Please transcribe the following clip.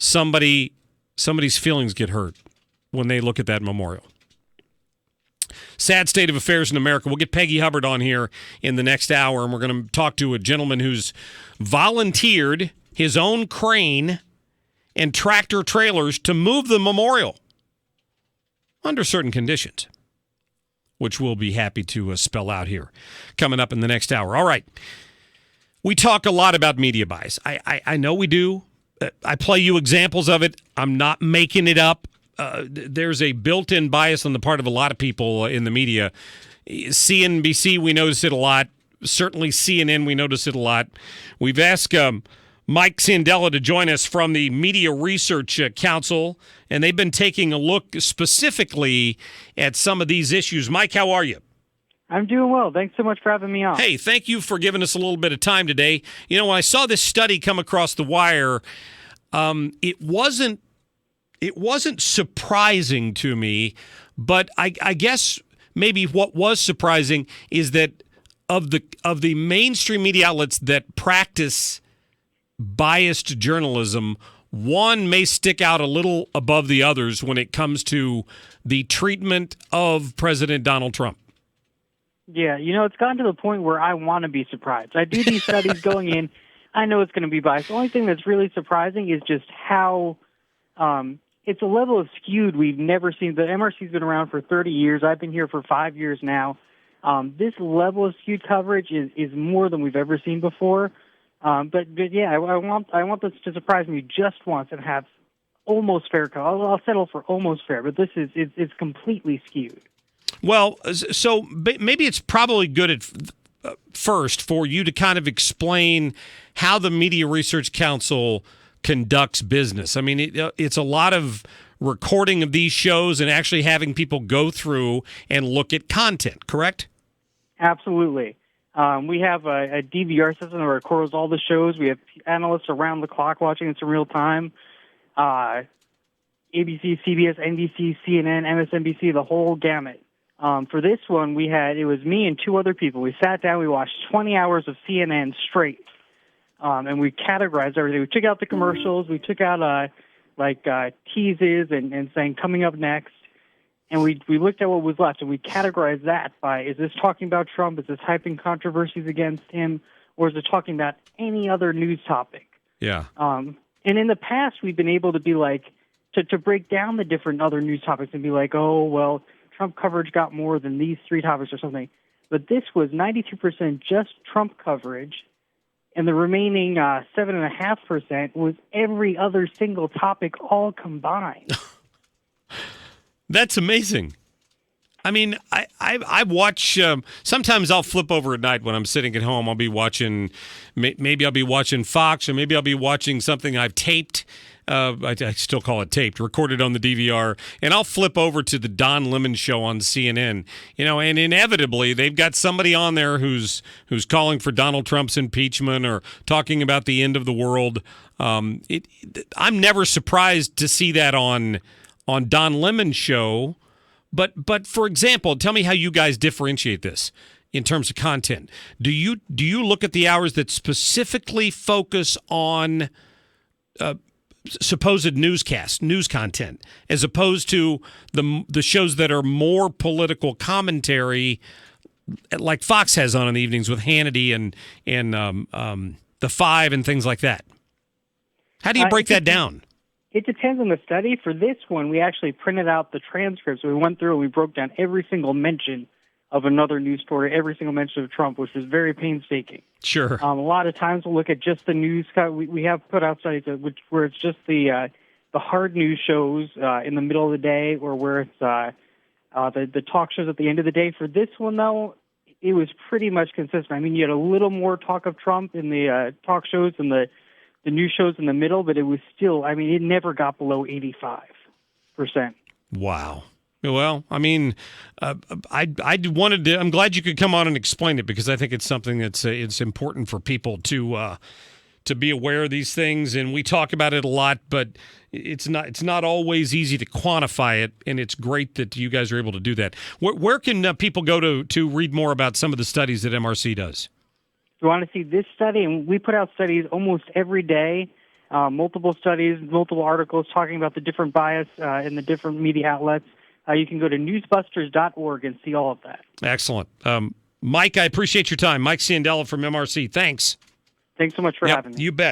somebody's feelings get hurt when they look at that memorial. Sad state of affairs in America. We'll get Peggy Hubbard on here in the next hour, and we're going to talk to a gentleman who's volunteered his own crane and tractor trailers to move the memorial under certain conditions, which we'll be happy to spell out here coming up in the next hour. All right. We talk a lot about media bias. I know we do. I play you examples of it. I'm not making it up. There's a built-in bias on the part of a lot of people in the media. CNBC, we notice it a lot. Certainly CNN, we notice it a lot. We've asked Mike Ciandella to join us from the Media Research Council, and they've been taking a look specifically at some of these issues. Mike, how are you? I'm doing well. Thanks so much for having me on. Hey, thank you for giving us a little bit of time today. You know, when I saw this study come across the wire, it wasn't surprising to me, but I guess maybe what was surprising is that of the mainstream media outlets that practice biased journalism, one may stick out a little above the others when it comes to the treatment of President Donald Trump. Yeah, it's gotten to the point where I want to be surprised. I do these studies going in. I know it's going to be biased. The only thing that's really surprising is just how it's a level of skewed we've never seen. The MRC's been around for 30 years. I've been here for 5 years now. This level of skewed coverage is more than we've ever seen before. But yeah, I want this to surprise me just once and have almost fair. I'll settle for almost fair, but this is it's completely skewed. Well, so maybe it's probably good at first for you to kind of explain how the Media Research Council conducts business. I mean, it's a lot of recording of these shows and actually having people go through and look at content, correct? Absolutely. We have a DVR system that records all the shows. We have analysts around the clock watching this in real time. ABC, CBS, NBC, CNN, MSNBC, the whole gamut. For this one, it was me and two other people. We sat down, we watched 20 hours of CNN straight, and we categorized everything. We took out the commercials, we took out teases and saying coming up next, and we looked at what was left, and we categorized that by, is this talking about Trump, is this hyping controversies against him, or is it talking about any other news topic? Yeah. And in the past, we've been able to be to break down the different other news topics and be like, oh, well, Trump coverage got more than these three topics or something. But this was 92% just Trump coverage, and the remaining 7.5% was every other single topic all combined. That's amazing. I mean, I watch, sometimes I'll flip over at night when I'm sitting at home. I'll be watching, maybe I'll be watching Fox, or maybe I'll be watching something I've taped. I still call it taped, recorded on the DVR, and I'll flip over to the Don Lemon show on CNN, and inevitably they've got somebody on there who's calling for Donald Trump's impeachment or talking about the end of the world. I'm never surprised to see that on Don Lemon's show, but for example, tell me how you guys differentiate this in terms of content. Do you look at the hours that specifically focus on supposed news content, as opposed to the shows that are more political commentary, like Fox has on in the evenings with Hannity and the Five and things like that? How do you break that down? It depends on the study. For this one, we actually printed out the transcripts. We went through and we broke down every single mention of another news story, every single mention of Trump, which is very painstaking. Sure. A lot of times we'll look at just the news. We have put out studies where it's just the hard news shows in the middle of the day, or where it's the talk shows at the end of the day. For this one, though, it was pretty much consistent. I mean, you had a little more talk of Trump in the talk shows and the news shows in the middle, but it was still, I mean, it never got below 85%. Wow. Well, I mean, I'm glad you could come on and explain it, because I think it's something that's it's important for people to be aware of these things, and we talk about it a lot, but it's not always easy to quantify it, and it's great that you guys are able to do that. Where can people go to read more about some of the studies that MRC does? If you want to see this study, and we put out studies almost every day. multiple studies, multiple articles talking about the different bias in the different media outlets. You can go to newsbusters.org and see all of that. Excellent. Mike, I appreciate your time. Mike Ciandella from MRC. Thanks. Thanks so much for having me. You bet.